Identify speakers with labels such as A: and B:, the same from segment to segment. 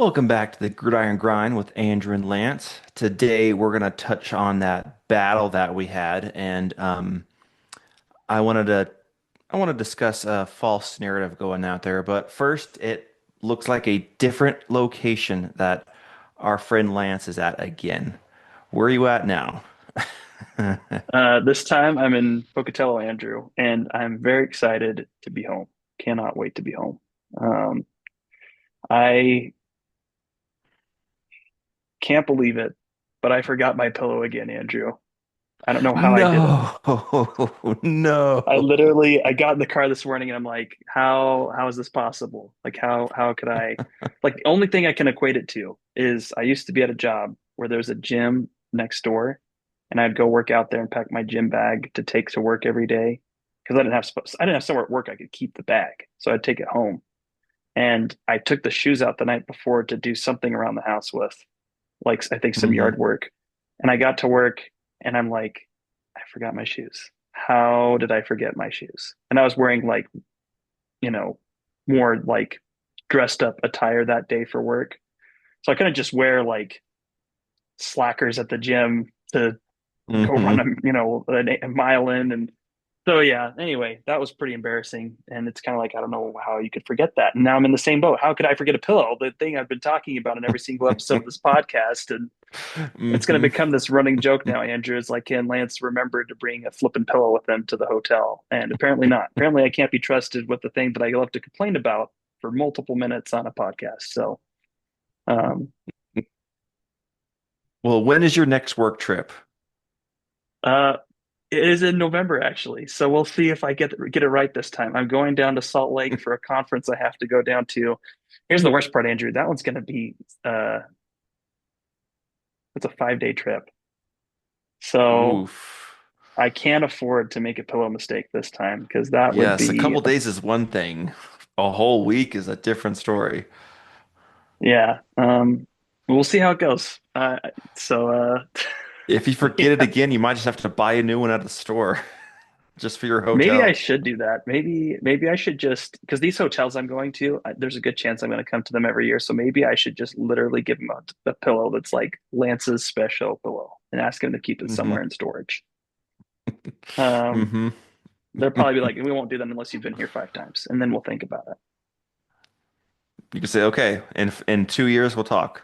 A: Welcome back to the Gridiron Grind with Andrew and Lance. Today we're going to touch on that battle that we had, and I wanted to I want to discuss a false narrative going out there. But first, it looks like a different location that our friend Lance is at again. Where are you at now?
B: This time I'm in Pocatello, Andrew, and I'm very excited to be home. Cannot wait to be home. Um, I can't believe it, but I forgot my pillow again, Andrew. I don't know how I did it.
A: No, no.
B: I got in the car this morning and I'm like, how is this possible? Like how could I like the only thing I can equate it to is I used to be at a job where there's a gym next door and I'd go work out there and pack my gym bag to take to work every day because I didn't have somewhere at work I could keep the bag. So I'd take it home. And I took the shoes out the night before to do something around the house with, like I think some
A: Hmm.
B: yard work. And I got to work and I'm like, I forgot my shoes. How did I forget my shoes? And I was wearing like, you know, more like dressed up attire that day for work. So I couldn't just wear like slackers at the gym to go run
A: Hmm.
B: a mile in. And so yeah, anyway, that was pretty embarrassing. And it's kind of like I don't know how you could forget that. And now I'm in the same boat. How could I forget a pillow? The thing I've been talking about in every single episode of this podcast. And it's going to
A: Hmm.
B: become this running joke now, Andrew. It's like, can Lance remember to bring a flipping pillow with him to the hotel? And apparently not. Apparently I can't be trusted with the thing that I love to complain about for multiple minutes on a podcast. So um
A: Well, when is your next work trip?
B: uh it is in November actually. So we'll see if I get it right this time. I'm going down to Salt Lake for a conference I have to go down to. Here's the worst part, Andrew. That one's going to be uh it's a 5-day trip. So
A: Oof.
B: I can't afford to make a pillow mistake this time because that would
A: Yes, a
B: be
A: couple days is one thing. A whole week is a different story.
B: yeah. We'll see how it goes. So
A: If you forget it
B: yeah,
A: again, you might just have to buy a new one at the store just for your
B: maybe I
A: hotel.
B: should do that. Maybe I should just because these hotels I'm going to, there's a good chance I'm going to come to them every year. So maybe I should just literally give him a pillow that's like Lance's special pillow and ask him to keep it
A: Hmm.
B: somewhere in storage. Um,
A: Hmm.
B: they'll probably be like, we won't do that unless you've been here 5 times, and then we'll think about it.
A: You can say, okay, in 2 years we'll talk.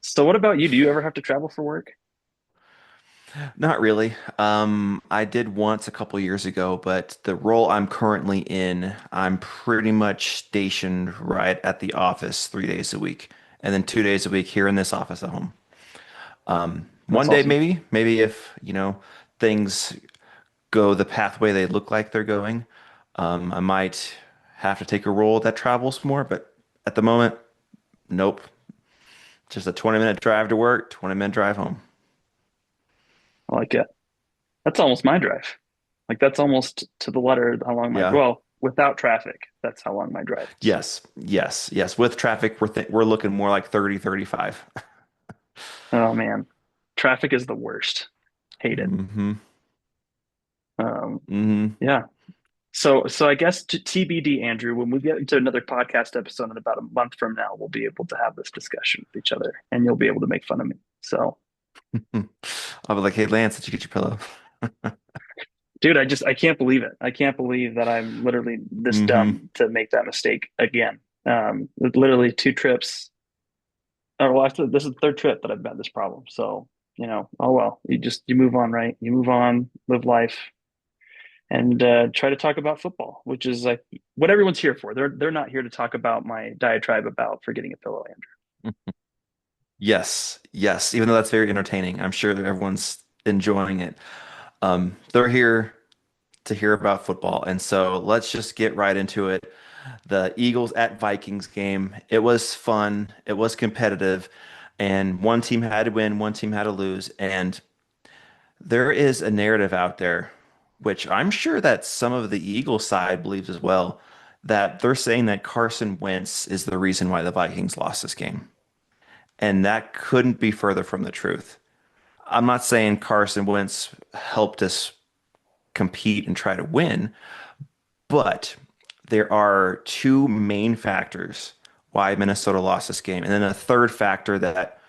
B: So what about you? Do you ever have to travel for work?
A: Not really. I did once a couple years ago, but the role I'm currently in, I'm pretty much stationed right at the office 3 days a week, and then 2 days a week here in this office at home.
B: That's
A: One day
B: awesome.
A: maybe if, things go the pathway they look like they're going, I might have to take a role that travels more, but at the moment, nope. Just a 20-minute drive to work, 20-minute drive home.
B: I like it. That's almost my drive. Like that's almost to the letter how long my
A: Yeah.
B: well, without traffic, that's how long my drive is.
A: Yes. Yes. Yes. With traffic, we're looking more like 30, 35.
B: Oh man. Traffic is the worst. Hate it.
A: Mm-hmm.
B: Um
A: Mm-hmm.
B: yeah. So I guess TBD, Andrew, when we get into another podcast episode in about a month from now, we'll be able to have this discussion with each other and you'll be able to make fun of me. So
A: I'll be like, hey, Lance, did you get your pillow?
B: dude, I can't believe it. I can't believe that I'm literally this
A: Mm-hmm.
B: dumb to make that mistake again. Literally 2 trips. Or well, actually, this is the third trip that I've had this problem. So, oh well, you move on, right? You move on, live life, and try to talk about football, which is like what everyone's here for. They're not here to talk about my diatribe about forgetting a pillow,
A: Yes. Yes. Even though that's very entertaining, I'm sure that everyone's enjoying it. They're here to hear about football. And so let's just get right into it. The Eagles at Vikings game. It was fun. It was competitive. And one team had to win, one team had to lose. And there is a narrative out there, which I'm sure that some of the Eagles side believes as well, that they're saying that Carson Wentz is the reason why the Vikings lost this game. And that couldn't be further from the truth. I'm not saying Carson Wentz helped us compete and try to win, but there are two main factors. why Minnesota lost this game. And then a third factor that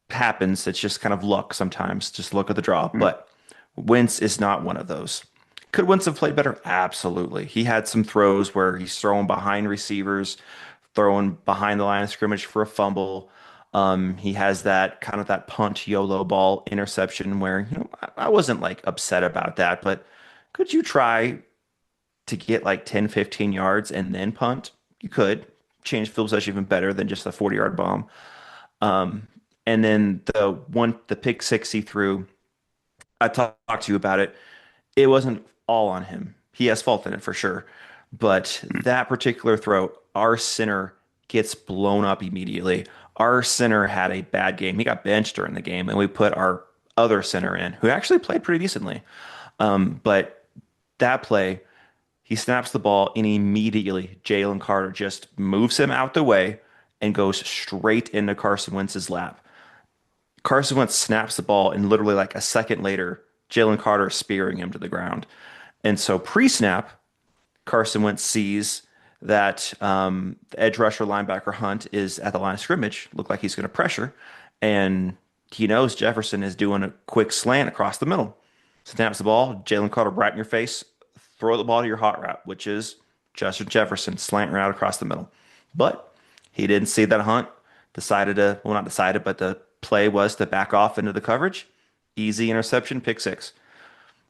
A: happens, it's just kind of luck sometimes, just look at the draw.
B: Mm.
A: But Wentz is not one of those. Could Wentz have played better? Absolutely. He had some throws where he's throwing behind receivers, throwing behind the line of scrimmage for a fumble. He has that kind of that punt YOLO ball interception where, I wasn't like upset about that, but could you try to get like 10, 15 yards and then punt? You could. Change field position even better than just a 40-yard bomb. Um, and then the pick six he threw, I talked to you about it. It wasn't all on him. He has fault in it for sure. But
B: Mm.
A: that particular throw, our center gets blown up immediately. Our center had a bad game. He got benched during the game, and we put our other center in, who actually played pretty decently. But that play, he snaps the ball, and immediately Jalen Carter just moves him out the way and goes straight into Carson Wentz's lap. Carson Wentz snaps the ball, and literally like a second later, Jalen Carter is spearing him to the ground. And so pre-snap, Carson Wentz sees that the edge rusher linebacker Hunt is at the line of scrimmage, look like he's going to pressure, and he knows Jefferson is doing a quick slant across the middle. Snaps the ball, Jalen Carter right in your face, throw the ball to your hot route, which is Justin Jefferson slant route across the middle. But he didn't see that Hunt decided to, well, not decided, but the play was to back off into the coverage. Easy interception, pick six.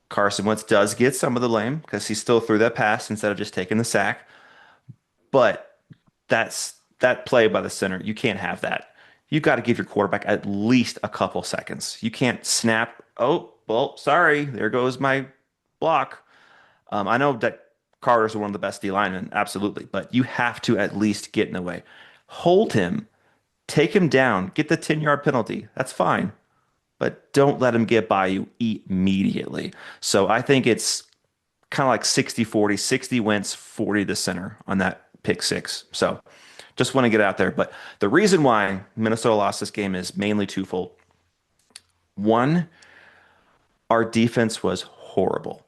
A: Carson Wentz does get some of the blame because he still threw that pass instead of just taking the sack. But that play by the center. You can't have that. You've got to give your quarterback at least a couple seconds. You can't snap. Oh, well, sorry. There goes my block. I know that Carter's one of the best D linemen, absolutely, but you have to at least get in the way. Hold him, take him down, get the 10-yard penalty. That's fine, but don't let him get by you immediately. So I think it's kind of like 60-40, 60 Wentz, 40 the center on that pick six. So just want to get out there. But the reason why Minnesota lost this game is mainly twofold. One, our defense was horrible.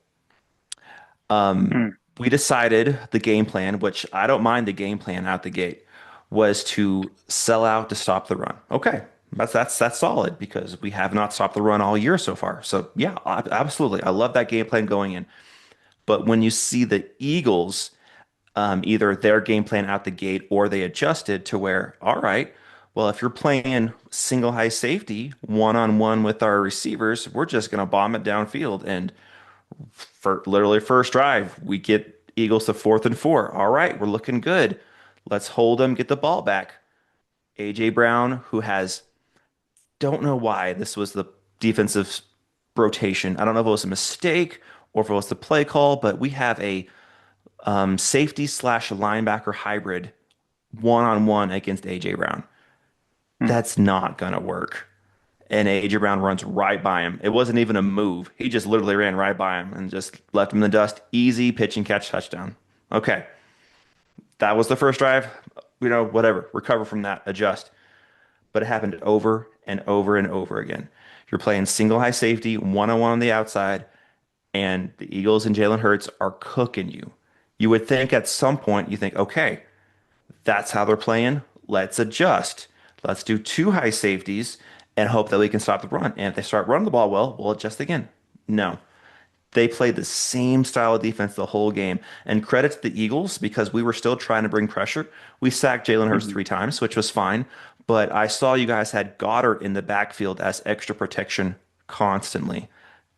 B: Mm.
A: We decided the game plan, which I don't mind the game plan out the gate, was to sell out to stop the run. Okay, that's solid because we have not stopped the run all year so far. So yeah, absolutely, I love that game plan going in. But when you see the Eagles, either their game plan out the gate or they adjusted to where, all right, well, if you're playing single high safety one on one with our receivers, we're just going to bomb it downfield. And for literally first drive, we get Eagles to 4th and 4. All right, we're looking good. Let's hold them, get the ball back. AJ Brown, who has, don't know why this was the defensive rotation. I don't know if it was a mistake or if it was the play call, but we have a safety slash linebacker hybrid one on one against AJ Brown.
B: Mm.
A: That's not gonna work. And AJ Brown runs right by him. It wasn't even a move. He just literally ran right by him and just left him in the dust. Easy pitch and catch touchdown. Okay. That was the first drive. Whatever. Recover from that. Adjust. But it happened over and over and over again. You're playing single high safety, one on one on the outside, and the Eagles and Jalen Hurts are cooking you. You would think at some point, you think, okay, that's how they're playing. Let's adjust. Let's do two high safeties and hope that we can stop the run. And if they start running the ball well, we'll adjust again. No, they played the same style of defense the whole game. And credit to the Eagles because we were still trying to bring pressure. We sacked Jalen Hurts
B: Mhm.
A: 3 times, which was fine. But I saw you guys had Goddard in the backfield as extra protection constantly.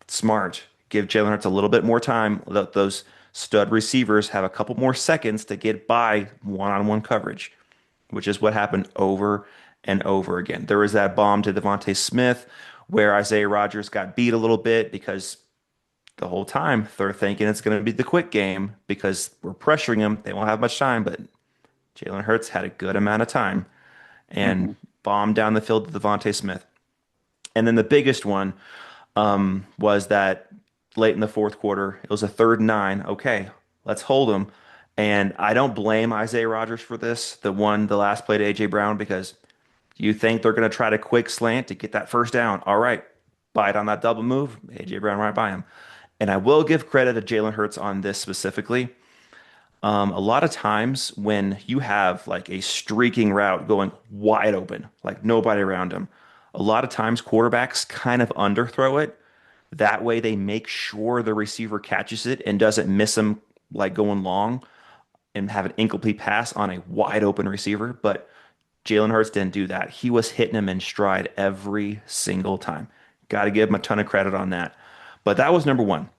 A: Smart. Give Jalen Hurts a little bit more time. Let those stud receivers have a couple more seconds to get by one-on-one coverage, which is what happened over and over again. There was that bomb to Devontae Smith where Isaiah Rodgers got beat a little bit because the whole time they're thinking it's going to be the quick game because we're pressuring them. They won't have much time, but Jalen Hurts had a good amount of time and
B: Mhm.
A: bombed down the field to Devontae Smith. And then the biggest one was that late in the fourth quarter, it was a 3rd and 9. Okay, let's hold them. And I don't blame Isaiah Rodgers for this, the last play to AJ Brown, because you think they're going to try to quick slant to get that first down. All right, bite on that double move. AJ Brown right by him. And I will give credit to Jalen Hurts on this specifically. A lot of times when you have like a streaking route going wide open, like nobody around him, a lot of times quarterbacks kind of underthrow it. That way they make sure the receiver catches it and doesn't miss him like going long and have an incomplete pass on a wide open receiver. But Jalen Hurts didn't do that. He was hitting him in stride every single time. Got to give him a ton of credit on that. But that was number one,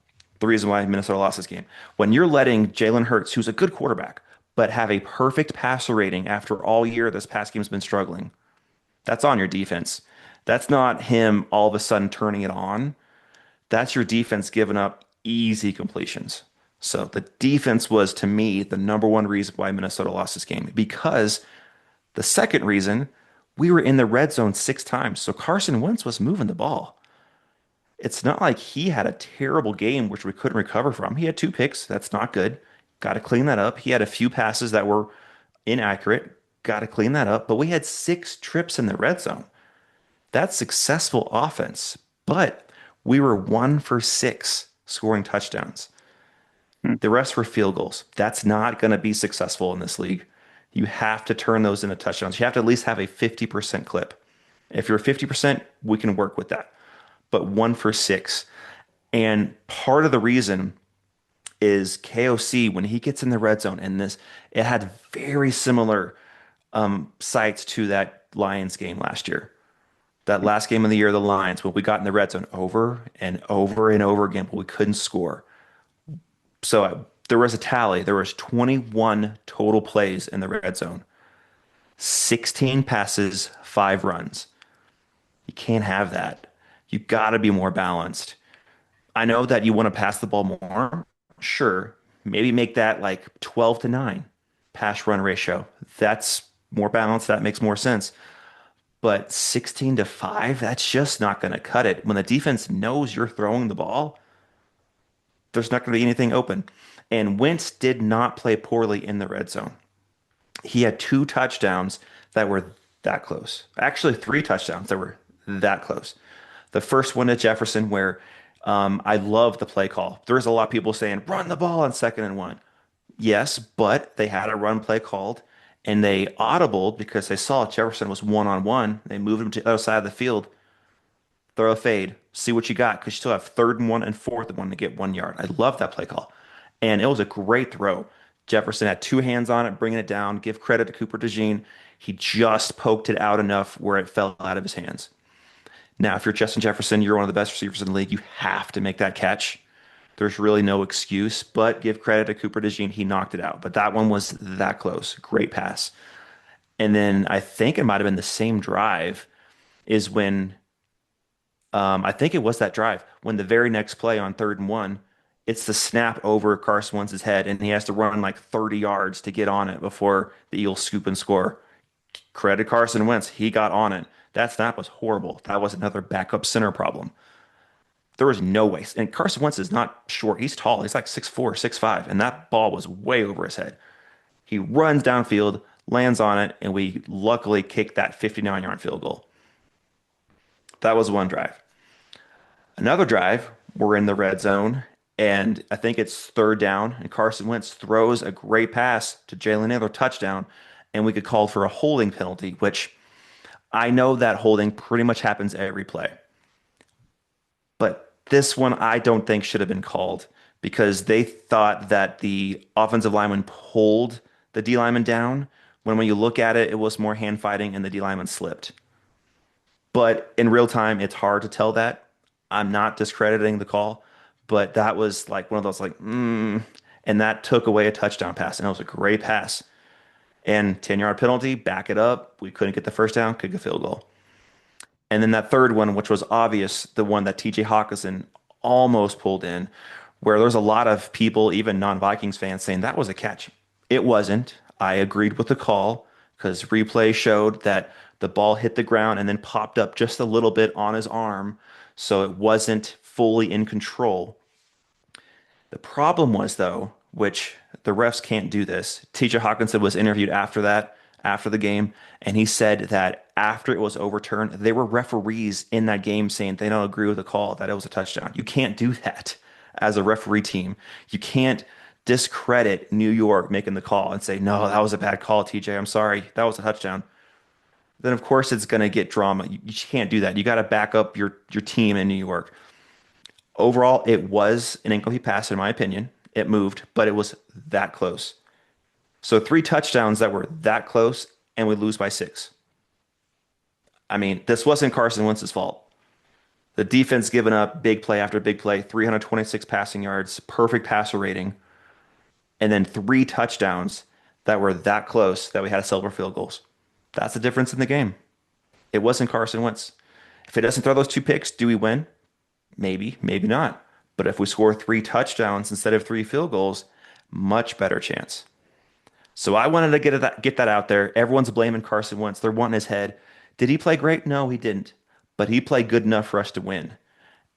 A: the reason why Minnesota lost this game. When you're letting Jalen Hurts, who's a good quarterback, but have a perfect passer rating after all year this past game's been struggling, that's on your defense. That's not him all of a sudden turning it on. That's your defense giving up easy completions. So the defense was, to me, the number one reason why Minnesota lost this game because the second reason, we were in the red zone 6 times. So Carson Wentz was moving the ball. It's not like he had a terrible game, which we couldn't recover from. He had 2 picks. That's not good. Got to clean that up. He had a few passes that were inaccurate. Got to clean that up. But we had 6 trips in the red zone. That's successful offense. But we were 1 for 6 scoring touchdowns.
B: Hmm.
A: The rest were field goals. That's not going to be successful in this league. You have to turn those into touchdowns. You have to at least have a 50% clip. If you're 50%, we can work with that. But 1 for 6. And part of the reason is KOC, when he gets in the red zone, and this, it had very similar sights to that Lions game last year. That last game of the year, the Lions, when we got in the red zone over and over and over again, but we couldn't score. So there was a tally. There was 21 total plays in the red zone. 16 passes, 5 runs. You can't have that. You got to be more balanced. I know that you want to pass the ball more. Sure. Maybe make that like 12-9 pass run ratio. That's more balanced. That makes more sense. But 16-5, that's just not going to cut it. When the defense knows you're throwing the ball, there's not going to be anything open. And Wentz did not play poorly in the red zone. He had 2 touchdowns that were that close. Actually, 3 touchdowns that were that close. The first one to Jefferson, where I love the play call. There's a lot of people saying, run the ball on 2nd and 1. Yes, but they had a run play called and they audibled because they saw Jefferson was one-on-one. They moved him to the other side of the field. Throw a fade, see what you got, because you still have 3rd and 1 and 4th and 1 to get 1 yard. I love that play call. And it was a great throw. Jefferson had 2 hands on it, bringing it down. Give credit to Cooper DeJean. He just poked it out enough where it fell out of his hands. Now, if you're Justin Jefferson, you're one of the best receivers in the league. You have to make that catch. There's really no excuse, but give credit to Cooper DeJean. He knocked it out. But that one was that close. Great pass. And then I think it might have been the same drive is when I think it was that drive when the very next play on 3rd and 1, it's the snap over Carson Wentz's head, and he has to run like 30 yards to get on it before the Eagles scoop and score. Credit Carson Wentz, he got on it. That snap was horrible. That was another backup center problem. There was no way. And Carson Wentz is not short. He's tall. He's like 6'4", 6'5", and that ball was way over his head. He runs downfield, lands on it, and we luckily kicked that 59-yard field goal. That was one drive. Another drive, we're in the red zone, and I think it's 3rd down, and Carson Wentz throws a great pass to Jalen Nailor, touchdown, and we could call for a holding penalty, which I know that holding pretty much happens every play. But this one I don't think should have been called because they thought that the offensive lineman pulled the D lineman down, when you look at it, it was more hand fighting and the D lineman slipped. But in real time, it's hard to tell that. I'm not discrediting the call, but that was like one of those and that took away a touchdown pass, and it was a great pass. And 10-yard penalty, back it up. We couldn't get the first down, kick a field goal. And then that third one, which was obvious, the one that TJ Hawkinson almost pulled in, where there's a lot of people, even non-Vikings fans, saying that was a catch. It wasn't. I agreed with the call because replay showed that the ball hit the ground and then popped up just a little bit on his arm, so it wasn't fully in control. The problem was, though, which the refs can't do this. TJ Hawkinson was interviewed after that, after the game, and he said that after it was overturned, there were referees in that game saying they don't agree with the call, that it was a touchdown. You can't do that as a referee team. You can't discredit New York making the call and say, no, that was a bad call, TJ. I'm sorry. That was a touchdown. Then of course it's going to get drama. You can't do that. You got to back up your team in New York. Overall, it was an incomplete pass, in my opinion. It moved, but it was that close. So three touchdowns that were that close, and we lose by six. I mean, this wasn't Carson Wentz's fault. The defense giving up big play after big play, 326 passing yards, perfect passer rating, and then three touchdowns that were that close that we had to settle for field goals. That's the difference in the game. It wasn't Carson Wentz. If he doesn't throw those two picks, do we win? Maybe, maybe not. But if we score three touchdowns instead of three field goals, much better chance. So I wanted to get that out there. Everyone's blaming Carson Wentz. They're wanting his head. Did he play great? No, he didn't. But he played good enough for us to win.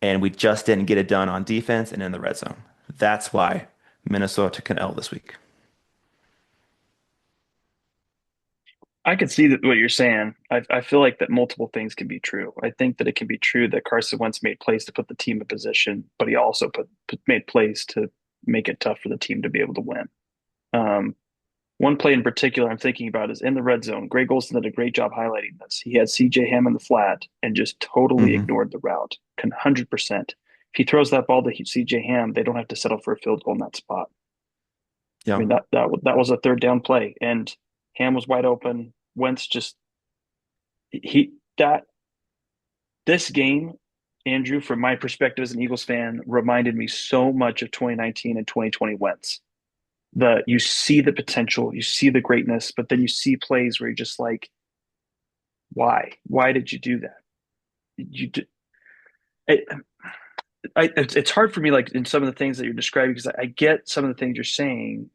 A: And we just didn't get it done on defense and in the red zone. That's why Minnesota took an L this week.
B: I could see that what you're saying. I feel like that multiple things can be true. I think that it can be true that Carson Wentz made plays to put the team in position, but he also made plays to make it tough for the team to be able to win. Um, One play in particular I'm thinking about is in the red zone. Greg Olson did a great job highlighting this. He had CJ Ham in the flat and just totally
A: Hmm.
B: ignored the route, 100%. If he throws that ball to CJ Ham, they don't have to settle for a field goal in that spot. I
A: Yeah.
B: mean that was a third down play, and Ham was wide open. Wentz just he that this game, Andrew, from my perspective as an Eagles fan, reminded me so much of 2019 and 2020 Wentz. You see the potential, you see the greatness, but then you see plays where you're just like, why? Why did you do that? You it, it's hard for me, like in some of the things that you're describing, because I get some of the things you're saying,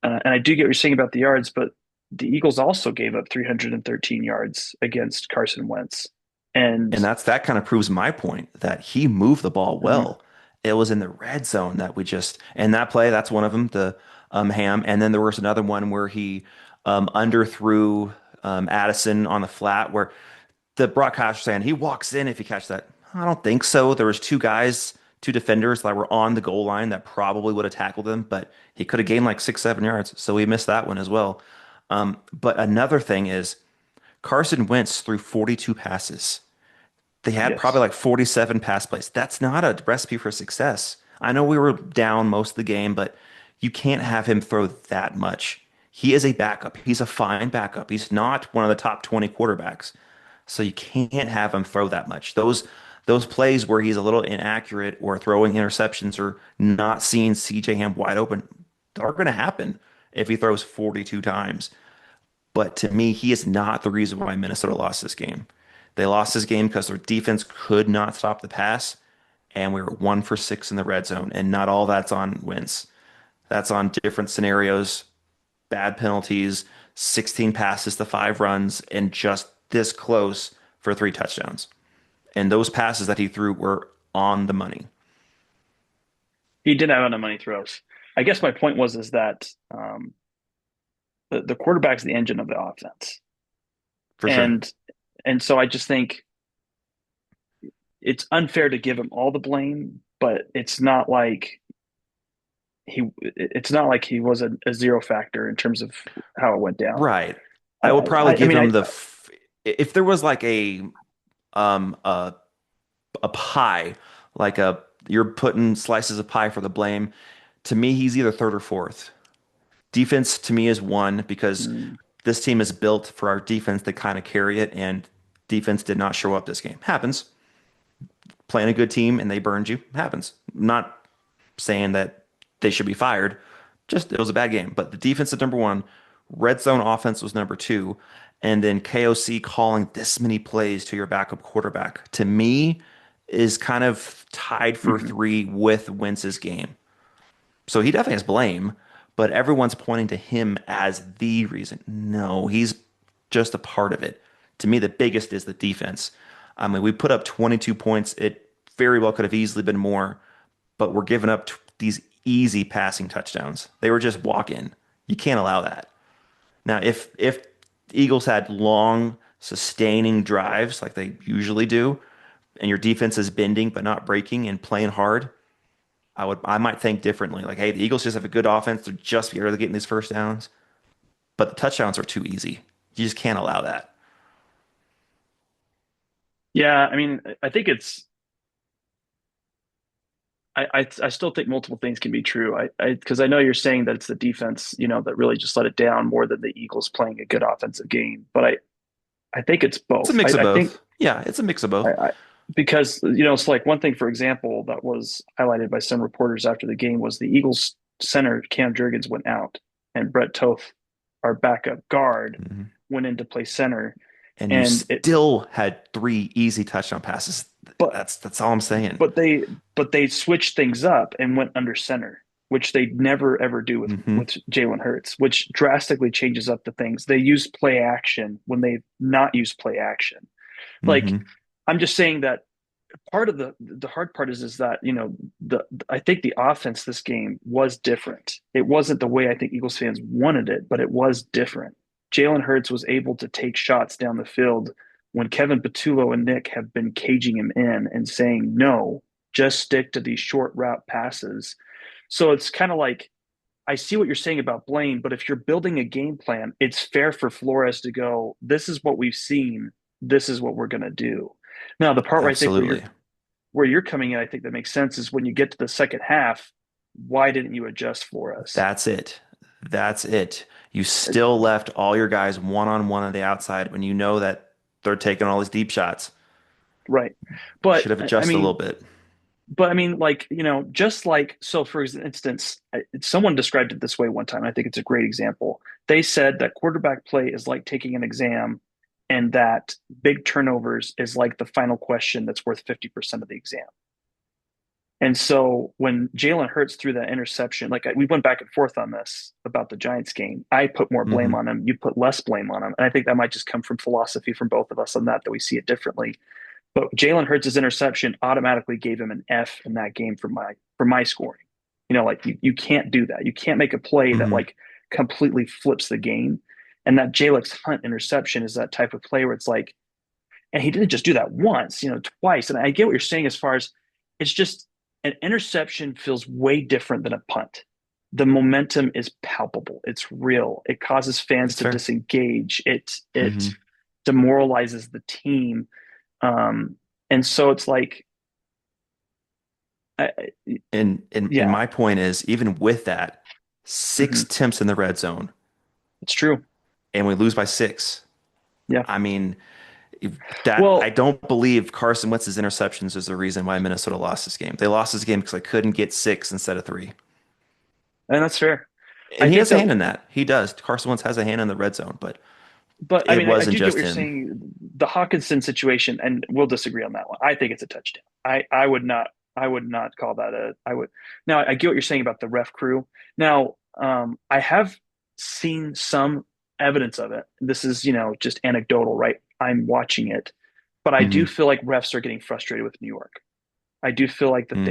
B: and I do get what you're saying about the yards, but the Eagles also gave up 313 yards against Carson Wentz,
A: And
B: and
A: that kind of proves my point that he moved the ball
B: mhm,
A: well. It was in the red zone that we just, and that play, that's one of them, the Ham. And then there was another one where he underthrew Addison on the flat where the broadcaster saying he walks in if you catch that. I don't think so. There was two guys, two defenders that were on the goal line that probably would have tackled him, but he could have gained like 6, 7 yards. So we missed that one as well. But another thing is Carson Wentz threw 42 passes. They had probably
B: yes,
A: like 47 pass plays. That's not a recipe for success. I know we were down most of the game, but you can't have him throw that much. He is a backup. He's a fine backup. He's not one of the top 20 quarterbacks. So you can't have him throw that much. Those plays where he's a little inaccurate or throwing interceptions or not seeing CJ Ham wide open are going to happen if he throws 42 times. But to me, he is not the reason why Minnesota lost this game. They lost this game because their defense could not stop the pass, and we were 1 for 6 in the red zone. And not all that's on Wentz. That's on different scenarios, bad penalties, 16 passes to 5 runs, and just this close for three touchdowns. And those passes that he threw were on the money,
B: he did have enough money throws. I guess my point was is that the quarterback's the engine of the offense,
A: for sure.
B: and so I just think it's unfair to give him all the blame, but it's not like he was a zero factor in terms of how it went down.
A: Right. I would probably
B: I
A: give
B: mean,
A: him if there was like um a a pie, like a you're putting slices of pie for the blame. To me, he's either third or fourth. Defense to me is one because
B: mm,
A: this team is built for our defense to kind of carry it, and defense did not show up this game. Happens. Playing a good team and they burned you. Happens. I'm not saying that they should be fired. Just it was a bad game. But the defense is number one. Red zone offense was number two. And then KOC calling this many plays to your backup quarterback, to me, is kind of tied for
B: mhm.
A: three with Wentz's game. So he definitely has blame, but everyone's pointing to him as the reason. No, he's just a part of it. To me, the biggest is the defense. I mean, we put up 22 points. It very well could have easily been more, but we're giving up these easy passing touchdowns. They were just walk in. You can't allow that. Now, if the Eagles had long, sustaining drives like they usually do, and your defense is bending but not breaking and playing hard, I might think differently. Like, hey, the Eagles just have a good offense. They're just barely getting these first downs, but the touchdowns are too easy. You just can't allow that.
B: Yeah, I mean, I think it's I still think multiple things can be true. I because I know you're saying that it's the defense, that really just let it down more than the Eagles playing a good offensive game. But I think it's
A: It's a
B: both.
A: mix of
B: I think
A: both. Yeah, it's a mix of both.
B: I because it's like one thing, for example, that was highlighted by some reporters after the game was the Eagles center Cam Jurgens went out and Brett Toth, our backup guard,
A: Mhm.
B: went in to play center,
A: And you
B: and it
A: still had three easy touchdown passes.
B: but
A: That's all I'm saying.
B: but they switched things up and went under center, which they never ever do
A: Hmm.
B: with Jalen Hurts, which drastically changes up the things. They use play action when they've not used play action. Like
A: Hmm.
B: I'm just saying that part of the hard part is that the I think the offense this game was different. It wasn't the way I think Eagles fans wanted it, but it was different. Jalen Hurts was able to take shots down the field when Kevin Patullo and Nick have been caging him in and saying no, just stick to these short route passes. So it's kind of like I see what you're saying about Blaine, but if you're building a game plan, it's fair for Flores to go, this is what we've seen, this is what we're going to do. Now, the part where I think
A: Absolutely.
B: where you're coming in, I think that makes sense is when you get to the second half, why didn't you adjust for us?
A: That's it. That's it. You still left all your guys one on one on the outside when you know that they're taking all these deep shots.
B: Right.
A: You
B: But
A: should have adjusted a little bit.
B: I mean, like, just like, so for instance, someone described it this way one time. I think it's a great example. They said that quarterback play is like taking an exam and that big turnovers is like the final question that's worth 50% of the exam. And so when Jalen Hurts threw that interception, like we went back and forth on this about the Giants game. I put more blame
A: Hmm.
B: on him. You put less blame on him. And I think that might just come from philosophy from both of us on that we see it differently. But Jalen Hurts' interception automatically gave him an F in that game for my scoring. Like you can't do that. You can't make a play that
A: Hmm.
B: like completely flips the game. And that Jalen Hunt interception is that type of play where it's like, and he didn't just do that once, twice. And I get what you're saying as far as it's just an interception feels way different than a punt. The momentum is palpable. It's real. It causes fans
A: It's
B: to
A: fair.
B: disengage. It
A: Hmm.
B: demoralizes the team. And so it's like, I,
A: And
B: yeah,
A: my point is, even with that, six
B: mhm,
A: attempts in the red zone,
B: it's true.
A: and we lose by six.
B: Yeah.
A: I mean, that I
B: Well,
A: don't believe Carson Wentz's interceptions is the reason why Minnesota lost this game. They lost this game because I couldn't get six instead of three.
B: and that's fair.
A: And
B: I
A: he
B: think
A: has a
B: that
A: hand in that. He does. Carson Wentz has a hand in the red zone, but
B: But I
A: it
B: mean, I
A: wasn't
B: do get what
A: just
B: you're
A: him.
B: saying. The Hawkinson situation, and we'll disagree on that one. I think it's a touchdown. I would not call that a I would now I get what you're saying about the ref crew. Now, I have seen some evidence of it. This is, just anecdotal, right? I'm watching it, but I do
A: Hmm.
B: feel like refs are getting frustrated with New York. I do feel like that
A: Hmm.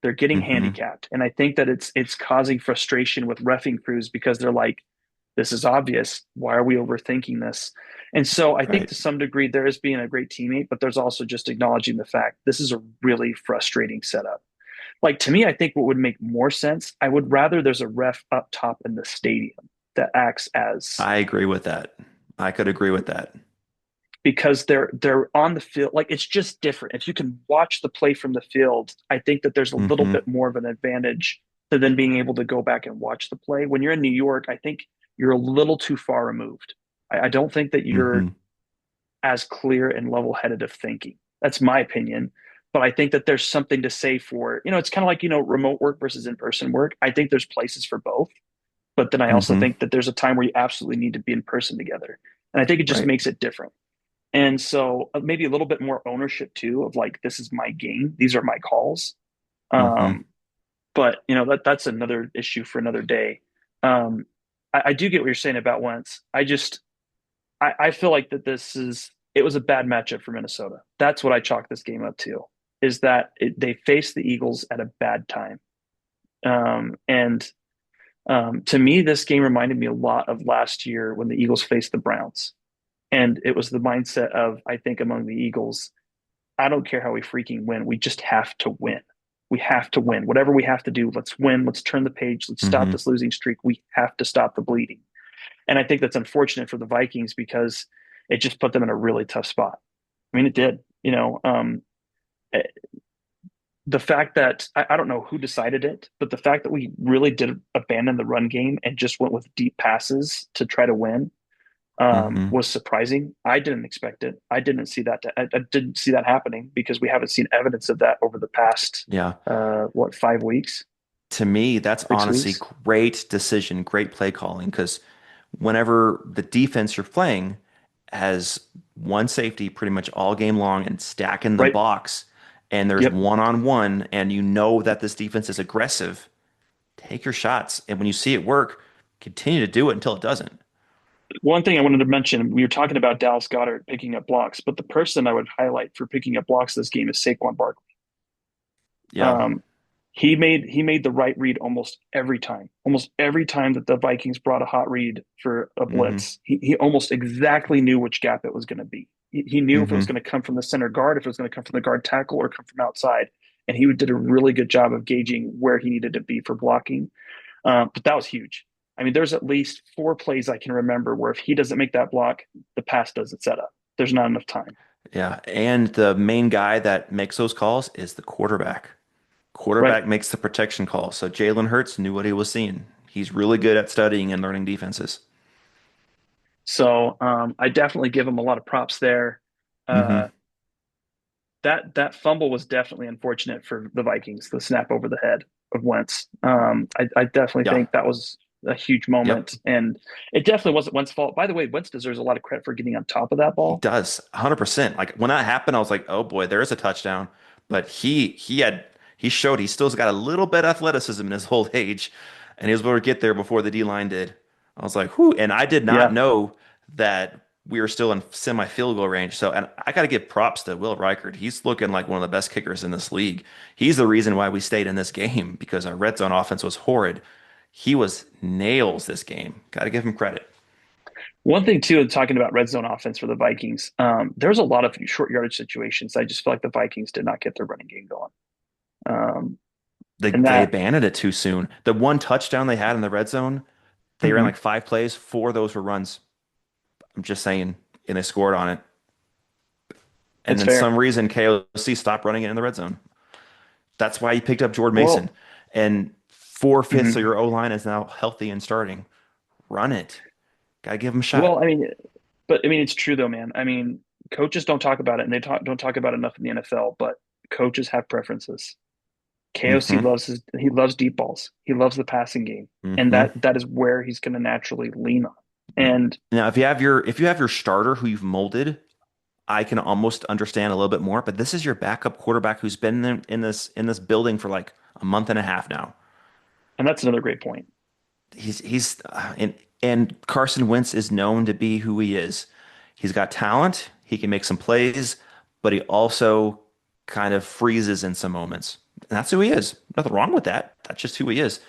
B: they're getting
A: Hmm.
B: handicapped. And I think that it's causing frustration with reffing crews because they're like, this is obvious. Why are we overthinking this? And so I think
A: Right.
B: to some degree there is being a great teammate, but there's also just acknowledging the fact this is a really frustrating setup. Like to me, I think what would make more sense, I would rather there's a ref up top in the stadium that acts as
A: I agree with that. I could agree with that.
B: because they're on the field. Like it's just different. If you can watch the play from the field, I think that there's a little
A: Hmm.
B: bit more of an advantage than being able to go back and watch the play. When you're in New York, I think you're a little too far removed. I don't think that you're
A: Hmm.
B: as clear and level-headed of thinking. That's my opinion. But I think that there's something to say for, it's kind of like, remote work versus in-person work. I think there's places for both. But then I also
A: Hmm.
B: think that there's a time where you absolutely need to be in person together. And I think it just
A: Right.
B: makes it different. And so maybe a little bit more ownership too of like, this is my game. These are my calls.
A: Hmm.
B: Um, but that's another issue for another day. Um, I do get what you're saying about Wentz. I feel like that it was a bad matchup for Minnesota. That's what I chalk this game up to, is that they faced the Eagles at a bad time. And to me, this game reminded me a lot of last year when the Eagles faced the Browns. And it was the mindset of, I think, among the Eagles, I don't care how we freaking win. We just have to win. We have to win. Whatever we have to do, let's win. Let's turn the page. Let's stop
A: Hmm.
B: this losing streak. We have to stop the bleeding. And I think that's unfortunate for the Vikings because it just put them in a really tough spot. I mean, it did. The fact that I don't know who decided it, but the fact that we really did abandon the run game and just went with deep passes to try to win
A: Hmm.
B: was surprising. I didn't expect it. I didn't see that. I didn't see that happening because we haven't seen evidence of that over the past
A: Yeah.
B: 5 weeks,
A: To me, that's
B: 6 weeks.
A: honestly great decision, great play calling. Because whenever the defense you're playing has one safety pretty much all game long and stacking the
B: Right.
A: box, and there's
B: Yep.
A: one on one, and you know that this defense is aggressive, take your shots. And when you see it work, continue to do it until it doesn't.
B: One thing I wanted to mention, we were talking about Dallas Goedert picking up blocks, but the person I would highlight for picking up blocks this game is Saquon Barkley.
A: Yeah.
B: Um, he made the right read almost every time. Almost every time that the Vikings brought a hot read for a
A: Hmm.
B: blitz, he almost exactly knew which gap it was going to be. He knew if it was
A: Hmm.
B: going to come from the center guard, if it was going to come from the guard tackle, or come from outside. And he did a really good job of gauging where he needed to be for blocking. But that was huge. I mean, there's at least 4 plays I can remember where if he doesn't make that block, the pass doesn't set up. There's not enough time.
A: Yeah. And the main guy that makes those calls is the quarterback.
B: Right.
A: Quarterback makes the protection call. So Jalen Hurts knew what he was seeing. He's really good at studying and learning defenses.
B: So I definitely give him a lot of props there. Uh,
A: Hmm.
B: that fumble was definitely unfortunate for the Vikings, the snap over the head of Wentz. I definitely
A: Yeah.
B: think that was a huge
A: Yep.
B: moment, and it definitely wasn't Wentz's fault. By the way, Wentz deserves a lot of credit for getting on top of that
A: He
B: ball.
A: does 100%. Like when that happened, I was like, "Oh boy, there is a touchdown." But he showed he still's got a little bit of athleticism in his old age, and he was able to get there before the D line did. I was like, "Whoo!" And I did not
B: Yeah.
A: know that we were still in semi field goal range. So, and I got to give props to Will Reichard. He's looking like one of the best kickers in this league. He's the reason why we stayed in this game because our red zone offense was horrid. He was nails this game. Got to give him credit.
B: One thing too, talking about red zone offense for the Vikings, there's a lot of short yardage situations. I just feel like the Vikings did not get their running game going, um, and
A: They
B: that
A: abandoned it too soon. The one touchdown they had in the red zone, they ran
B: mhm,
A: like 5 plays. 4 of those were runs. I'm just saying, and they scored on it. And
B: it's
A: then some
B: fair.
A: reason KOC stopped running it in the red zone. That's why he picked up Jordan Mason.
B: Well,
A: And 4/5 of
B: mhm.
A: your O line is now healthy and starting. Run it. Gotta give him a shot.
B: Well, I mean, it's true though, man. I mean, coaches don't talk about it, and they don't talk about it enough in the NFL. But coaches have preferences. KOC
A: Hmm.
B: he loves deep balls. He loves the passing game, and
A: Hmm.
B: that is where he's going to naturally lean on. And
A: Now, if you have your starter who you've molded, I can almost understand a little bit more. But this is your backup quarterback who's been in this building for like a month and a half now.
B: that's another great point.
A: He's and Carson Wentz is known to be who he is. He's got talent. He can make some plays, but he also kind of freezes in some moments. And that's who he is. Nothing wrong with that. That's just who he is.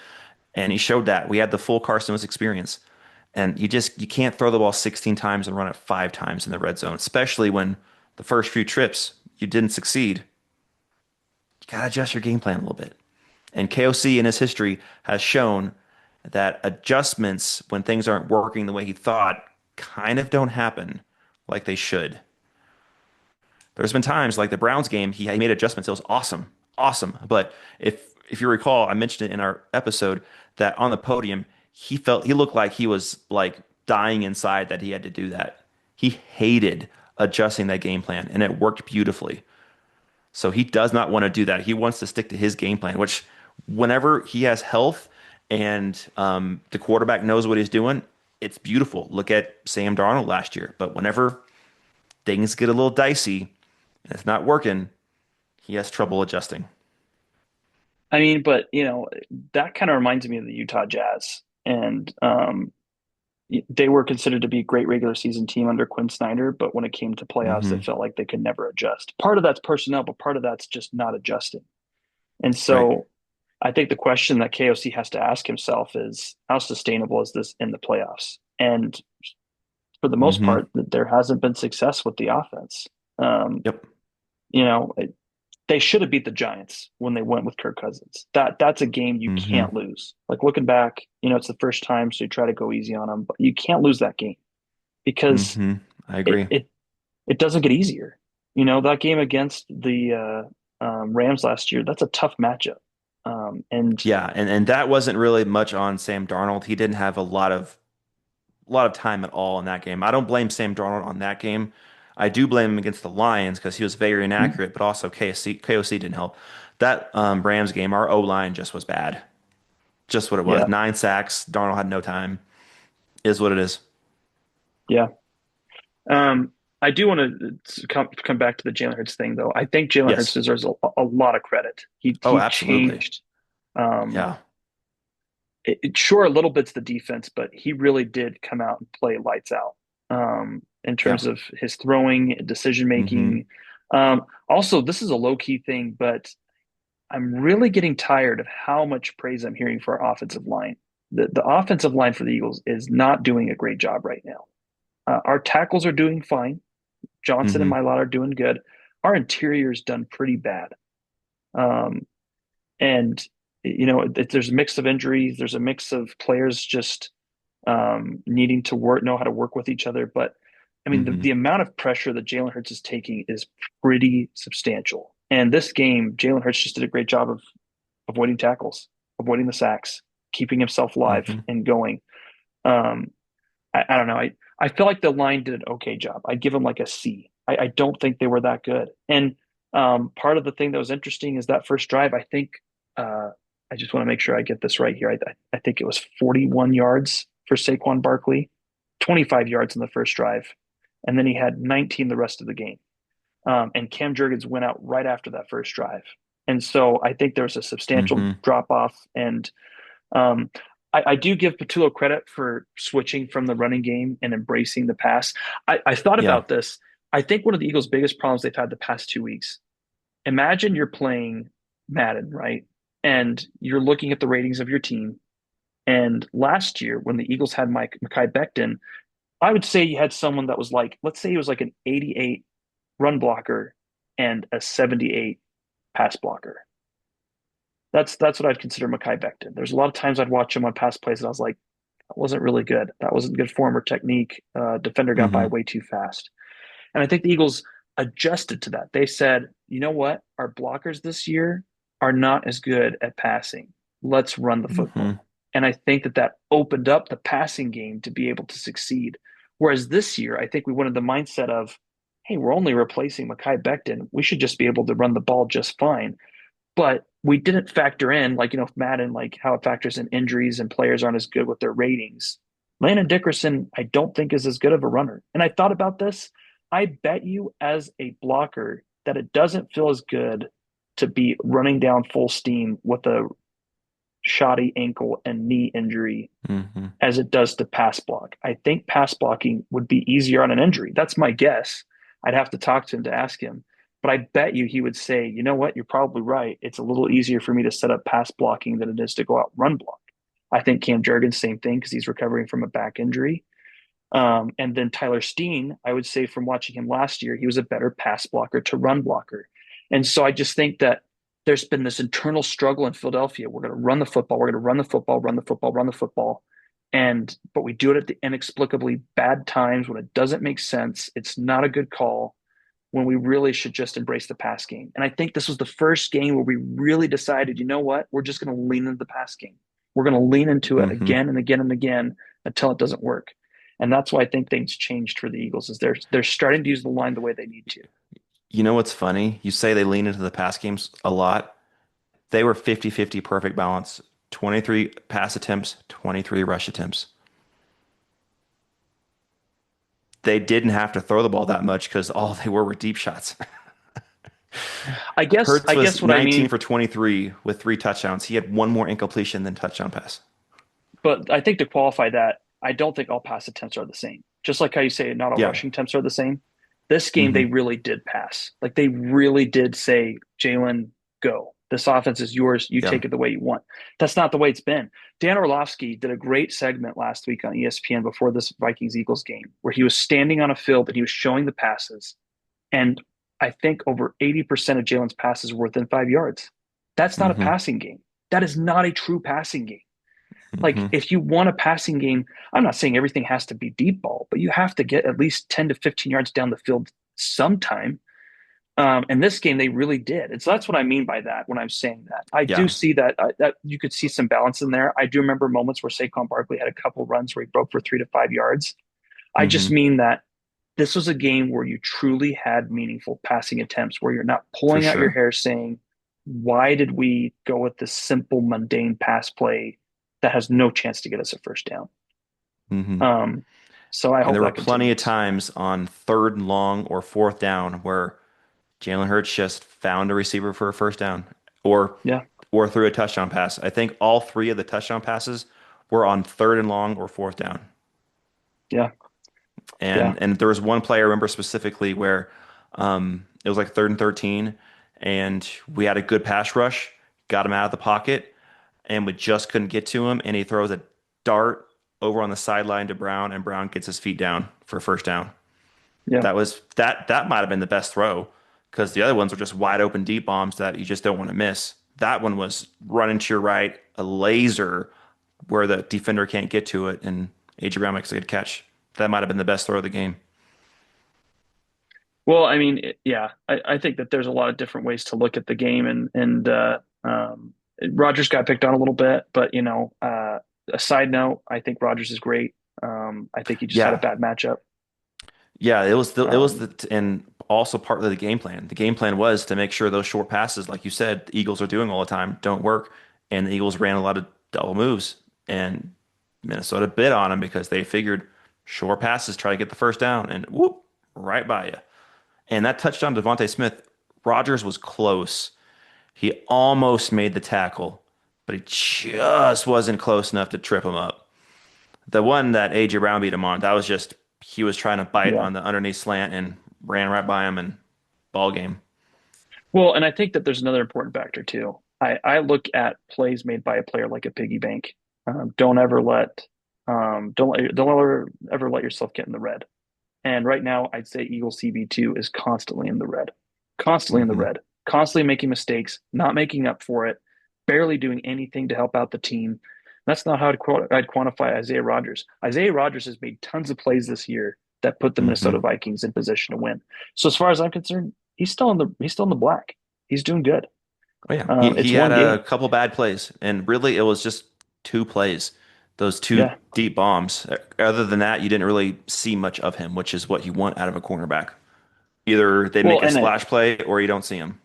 A: And he showed that. We had the full Carson Wentz experience. And you can't throw the ball 16 times and run it 5 times in the red zone, especially when the first few trips you didn't succeed. You got to adjust your game plan a little bit. And KOC in his history has shown that adjustments when things aren't working the way he thought kind of don't happen like they should. There's been times like the Browns game, he made adjustments. It was awesome, awesome. But if you recall, I mentioned it in our episode that on the podium, he looked like he was like dying inside that he had to do that. He hated adjusting that game plan, and it worked beautifully. So he does not want to do that. He wants to stick to his game plan, which whenever he has health and the quarterback knows what he's doing, it's beautiful. Look at Sam Darnold last year. But whenever things get a little dicey and it's not working, he has trouble adjusting.
B: I mean, but that kind of reminds me of the Utah Jazz, and they were considered to be a great regular season team under Quinn Snyder, but when it came to playoffs,
A: Hmm.
B: it felt like they could never adjust. Part of that's personnel, but part of that's just not adjusting. And
A: Right.
B: so I think the question that KOC has to ask himself is how sustainable is this in the playoffs? And for the most
A: Hmm.
B: part, there hasn't been success with the offense. Um,
A: Yep.
B: you know, they should have beat the Giants when they went with Kirk Cousins. That's a game you
A: Hmm.
B: can't lose. Like looking back, it's the first time, so you try to go easy on them, but you can't lose that game because
A: Hmm. I
B: it
A: agree.
B: it it doesn't get easier. That game against the Rams last year, that's a tough matchup. And
A: Yeah, and that wasn't really much on Sam Darnold. He didn't have a lot of time at all in that game. I don't blame Sam Darnold on that game. I do blame him against the Lions because he was very inaccurate, but also KOC didn't help. That Rams game, our O line just was bad. Just what it was.
B: yeah,
A: 9 sacks. Darnold had no time. Is what it is.
B: yeah. Um, I do want to come back to the Jalen Hurts thing, though. I think Jalen Hurts
A: Yes.
B: deserves a lot of credit. He
A: Oh,
B: he
A: absolutely.
B: changed. Um,
A: Yeah.
B: sure, a little bit's the defense, but he really did come out and play lights out in
A: Yeah.
B: terms of his throwing, decision
A: Hmm.
B: making. Also, this is a low key thing, but I'm really getting tired of how much praise I'm hearing for our offensive line. The offensive line for the Eagles is not doing a great job right now. Our tackles are doing fine. Johnson and
A: Hmm.
B: Mylott are doing good. Our interior's done pretty bad. Um, and there's a mix of injuries. There's a mix of players just needing to know how to work with each other. But I mean, the
A: Hmm.
B: amount of pressure that Jalen Hurts is taking is pretty substantial. And this game, Jalen Hurts just did a great job of avoiding tackles, avoiding the sacks, keeping himself alive
A: Hmm.
B: and going. Um, I don't know. I feel like the line did an okay job. I'd give them like a C. I don't think they were that good. And part of the thing that was interesting is that first drive. I think I just want to make sure I get this right here. I think it was 41 yards for Saquon Barkley, 25 yards in the first drive, and then he had 19 the rest of the game. And Cam Jurgens went out right after that first drive. And so I think there's a substantial
A: Hmm.
B: drop off. And um, I do give Patullo credit for switching from the running game and embracing the pass. I thought
A: Yeah.
B: about this. I think one of the Eagles' biggest problems they've had the past 2 weeks. Imagine you're playing Madden, right? And you're looking at the ratings of your team. And last year, when the Eagles had Mekhi Becton, I would say you had someone that was like, let's say he was like an 88 run blocker and a 78 pass blocker. That's what I'd consider Mekhi Becton. There's a lot of times I'd watch him on pass plays and I was like, that wasn't really good. That wasn't good form or technique. Defender got by
A: Hmm.
B: way too fast. And I think the Eagles adjusted to that. They said, you know what? Our blockers this year are not as good at passing. Let's run the
A: Hmm.
B: football. And I think that opened up the passing game to be able to succeed. Whereas this year, I think we went in the mindset of, hey, we're only replacing Mekhi Becton. We should just be able to run the ball just fine. But we didn't factor in, like, Madden, like how it factors in injuries and players aren't as good with their ratings. Landon Dickerson, I don't think is as good of a runner. And I thought about this. I bet you as a blocker that it doesn't feel as good to be running down full steam with a shoddy ankle and knee injury
A: Hmm.
B: as it does to pass block. I think pass blocking would be easier on an injury. That's my guess. I'd have to talk to him to ask him. But I bet you he would say, you know what, you're probably right. It's a little easier for me to set up pass blocking than it is to go out run block. I think Cam Jurgens, same thing, because he's recovering from a back injury. And then Tyler Steen, I would say from watching him last year, he was a better pass blocker to run blocker. And so I just think that there's been this internal struggle in Philadelphia. We're going to run the football. We're going to run the football, run the football, run the football. But we do it at the inexplicably bad times when it doesn't make sense. It's not a good call when we really should just embrace the pass game. And I think this was the first game where we really decided, you know what? We're just going to lean into the pass game. We're going to lean into it
A: Hmm.
B: again and again and again until it doesn't work. And that's why I think things changed for the Eagles is they're starting to use the line the way they need to.
A: You know what's funny? You say they lean into the pass games a lot. They were 50-50 perfect balance. 23 pass attempts, 23 rush attempts. They didn't have to throw the ball that much because all they were deep shots.
B: I guess
A: Hurts
B: I
A: was
B: guess what I
A: 19
B: mean,
A: for 23 with 3 touchdowns. He had one more incompletion than touchdown pass.
B: but I think to qualify that, I don't think all pass attempts are the same. Just like how you say not all
A: Yeah.
B: rushing attempts are the same. This game, they
A: Hmm.
B: really did pass. Like they really did say, Jalen, go. This offense is yours. You
A: Yeah.
B: take it the way you want. That's not the way it's been. Dan Orlovsky did a great segment last week on ESPN before this Vikings Eagles game where he was standing on a field and he was showing the passes. And I think over 80% of Jalen's passes were within 5 yards. That's not a
A: Hmm.
B: passing game. That is not a true passing game. Like,
A: Hmm.
B: if you want a passing game, I'm not saying everything has to be deep ball, but you have to get at least 10 to 15 yards down the field sometime. And this game, they really did. And so that's what I mean by that when I'm saying that. I do
A: Yeah.
B: see that you could see some balance in there. I do remember moments where Saquon Barkley had a couple runs where he broke for 3 to 5 yards. I just
A: Hmm.
B: mean that this was a game where you truly had meaningful passing attempts, where you're not
A: For
B: pulling out your
A: sure.
B: hair saying, why did we go with this simple, mundane pass play that has no chance to get us a first down?
A: Hmm.
B: Um, so I
A: And
B: hope
A: there were
B: that
A: plenty of
B: continues.
A: times on third and long or fourth down where Jalen Hurts just found a receiver for a first down or
B: Yeah,
A: or threw a touchdown pass. I think all three of the touchdown passes were on third and long or fourth down.
B: yeah, yeah,
A: And there was one play I remember specifically where it was like third and 13, and we had a good pass rush, got him out of the pocket, and we just couldn't get to him, and he throws a dart over on the sideline to Brown, and Brown gets his feet down for a first down.
B: yeah.
A: That might have been the best throw because the other ones were just wide open deep bombs that you just don't want to miss. That one was running to your right, a laser where the defender can't get to it, and AJ Brown makes a good catch. That might have been the best throw of the game.
B: Well, I mean, yeah, I think that there's a lot of different ways to look at the game, and Rodgers got picked on a little bit, but a side note, I think Rodgers is great. I think he just had a
A: Yeah,
B: bad matchup.
A: yeah, it was
B: Um,
A: the and also part of the game plan. The game plan was to make sure those short passes, like you said, the Eagles are doing all the time, don't work, and the Eagles ran a lot of double moves, and Minnesota bid on them because they figured short passes try to get the first down, and whoop, right by you. And that touchdown to Devontae Smith, Rodgers was close. He almost made the tackle, but he just wasn't close enough to trip him up. The one that AJ Brown beat him on, that was just he was trying to bite
B: yeah.
A: on the underneath slant and ran right by him and ball game.
B: Well, and I think that there's another important factor too. I look at plays made by a player like a piggy bank. Don't ever ever let yourself get in the red. And right now, I'd say Eagle CB2 is constantly in the red, constantly in the
A: Hmm.
B: red, constantly making mistakes, not making up for it, barely doing anything to help out the team. That's not how I'd quantify Isaiah Rodgers. Isaiah Rodgers has made tons of plays this year that put the Minnesota
A: Hmm.
B: Vikings in position to win. So as far as I'm concerned, he's still in the black. He's doing good.
A: Oh yeah,
B: It's
A: he had
B: one
A: a
B: game.
A: couple bad plays, and really it was just two plays, those two
B: Yeah.
A: deep bombs. Other than that, you didn't really see much of him, which is what you want out of a cornerback. Either they make
B: Well,
A: a
B: and
A: splash play or you don't see him.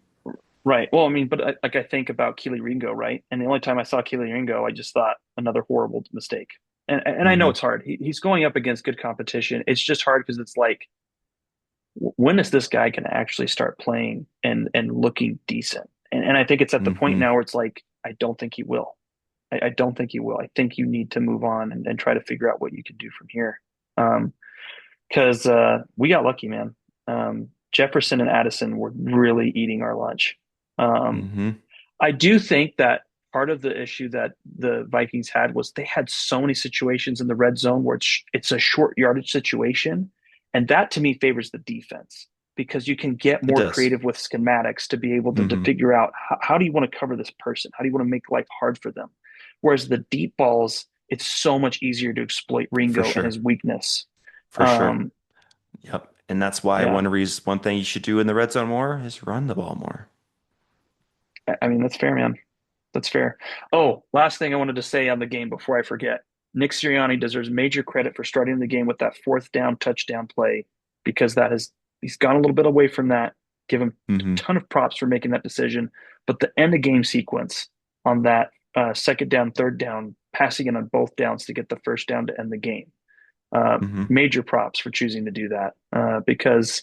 B: right. Well, I mean, but like I think about Keely Ringo, right? And the only time I saw Keely Ringo, I just thought another horrible mistake. And I know
A: Hmm.
B: it's hard. He's going up against good competition. It's just hard because it's like, when is this guy going to actually start playing and looking decent? And I think it's at the point
A: Hmm.
B: now where it's like, I don't think he will. I don't think he will. I think you need to move on and try to figure out what you can do from here. Because we got lucky, man. Jefferson and Addison were really eating our lunch. Um,
A: Hmm.
B: I do think that part of the issue that the Vikings had was they had so many situations in the red zone where it's a short yardage situation. And that to me favors the defense because you can get
A: It
B: more
A: does.
B: creative with schematics to be able to
A: Hmm.
B: figure out how do you want to cover this person? How do you want to make life hard for them? Whereas the deep balls, it's so much easier to exploit
A: For
B: Ringo and
A: sure.
B: his weakness.
A: For sure.
B: Um,
A: Yep. And that's why
B: yeah,
A: one thing you should do in the red zone more is run the ball more.
B: I mean, that's fair, man. That's fair. Oh, last thing I wanted to say on the game before I forget. Nick Sirianni deserves major credit for starting the game with that fourth down touchdown play because he's gone a little bit away from that. Give him a
A: Hmm.
B: ton of props for making that decision. But the end of game sequence on that second down, third down, passing it on both downs to get the first down to end the game.
A: Hmm.
B: Major props for choosing to do that because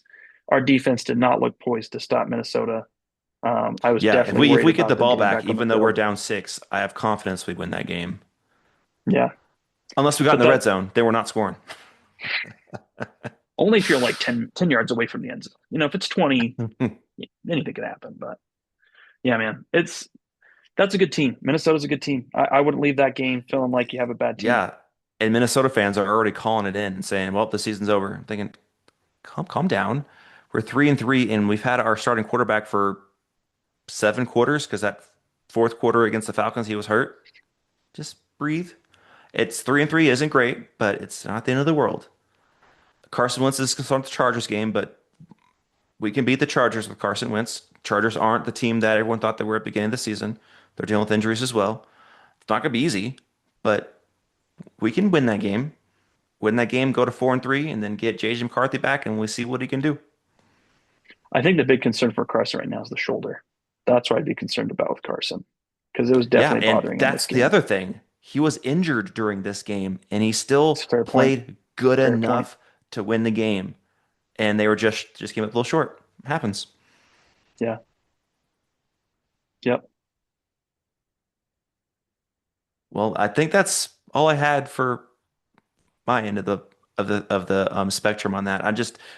B: our defense did not look poised to stop Minnesota. I was
A: Yeah,
B: definitely
A: if
B: worried
A: we get the
B: about them
A: ball
B: getting
A: back,
B: back on the
A: even though we're
B: field.
A: down six, I have confidence we win that game.
B: Yeah,
A: Unless we got in
B: but
A: the red
B: that
A: zone, then we're not scoring.
B: only if you're like 10 yards away from the end zone. If it's 20, anything could happen. But yeah, man, that's a good team. Minnesota's a good team. I wouldn't leave that game feeling like you have a bad team.
A: Yeah, and Minnesota fans are already calling it in and saying, "Well, the season's over." I'm thinking, calm down. We're 3-3, and we've had our starting quarterback for 7 quarters because that fourth quarter against the Falcons, he was hurt. Just breathe. It's 3-3 isn't great, but it's not the end of the world. Carson Wentz is concerned with the Chargers game, but we can beat the Chargers with Carson Wentz. Chargers aren't the team that everyone thought they were at the beginning of the season. They're dealing with injuries as well. It's not going to be easy, but we can win that game. Win that game, go to 4-3, and then get J.J. McCarthy back, and we see what he can do.
B: I think the big concern for Carson right now is the shoulder. That's what I'd be concerned about with Carson because it was
A: Yeah,
B: definitely
A: and
B: bothering him this
A: that's the
B: game.
A: other thing. He was injured during this game, and he
B: It's
A: still
B: a fair point.
A: played good
B: Fair point.
A: enough to win the game. And they were just came up a little short. It happens.
B: Yeah. Yep.
A: Well, I think that's all I had for my end of the spectrum on that.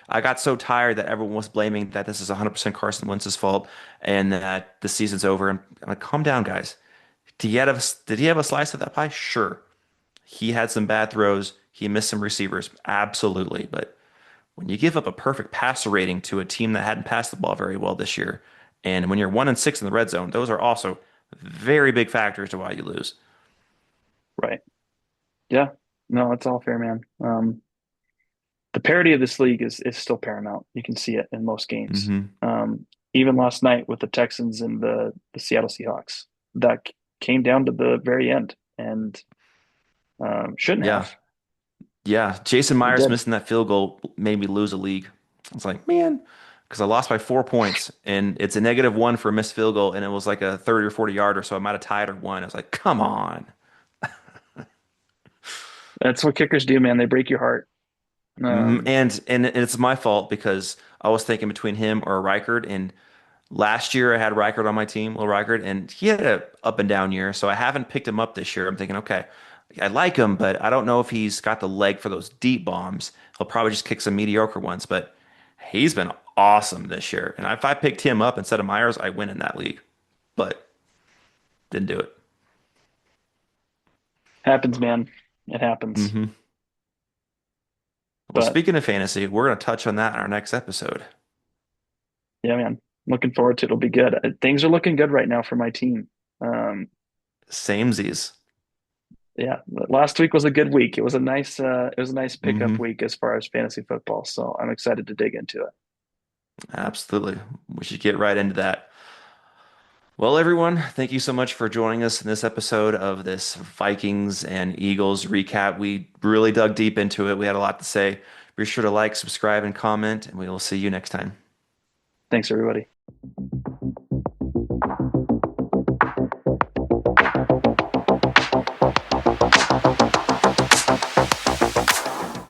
A: I got so tired that everyone was blaming that this is 100% Carson Wentz's fault and that the season's over. And I'm like, calm down, guys. Did he have a slice of that pie? Sure. He had some bad throws. He missed some receivers. Absolutely. But when you give up a perfect passer rating to a team that hadn't passed the ball very well this year, and when you're 1-6 in the red zone, those are also very big factors to why you lose.
B: Right. Yeah. No, it's all fair, man. The parity of this league is still paramount. You can see it in most games.
A: Hmm.
B: Even last night with the Texans and the Seattle Seahawks, that came down to the very end and shouldn't
A: Yeah.
B: have.
A: Yeah. Jason
B: It
A: Myers
B: did.
A: missing that field goal made me lose a league. I was like, man, because I lost by 4 points and it's a -1 for a missed field goal. And it was like a 30 or 40 yarder. So I might have tied or won. I was like, come on.
B: That's what kickers do, man. They break your heart.
A: Mhm.
B: Um,
A: And it's my fault because I was thinking between him or Reichard. And last year I had Reichard on my team, Will Reichard, and he had a up and down year. So I haven't picked him up this year. I'm thinking, okay, I like him, but I don't know if he's got the leg for those deep bombs. He'll probably just kick some mediocre ones, but he's been awesome this year. And if I picked him up instead of Myers, I win in that league. But didn't do it.
B: happens, man. It happens.
A: Hmm. Well,
B: But
A: speaking of fantasy, we're going to touch on that in our next episode.
B: yeah, man. Looking forward to it. It'll be good. Things are looking good right now for my team. Um,
A: Samesies.
B: yeah, last week was a good week. It was a nice pickup
A: Hmm.
B: week as far as fantasy football. So I'm excited to dig into it.
A: Absolutely. We should get right into that. Well, everyone, thank you so much for joining us in this episode of this Vikings and Eagles recap. We really dug deep into it. We had a lot to say. Be sure to like, subscribe, and comment, and we will see you next time.
B: Thanks, everybody.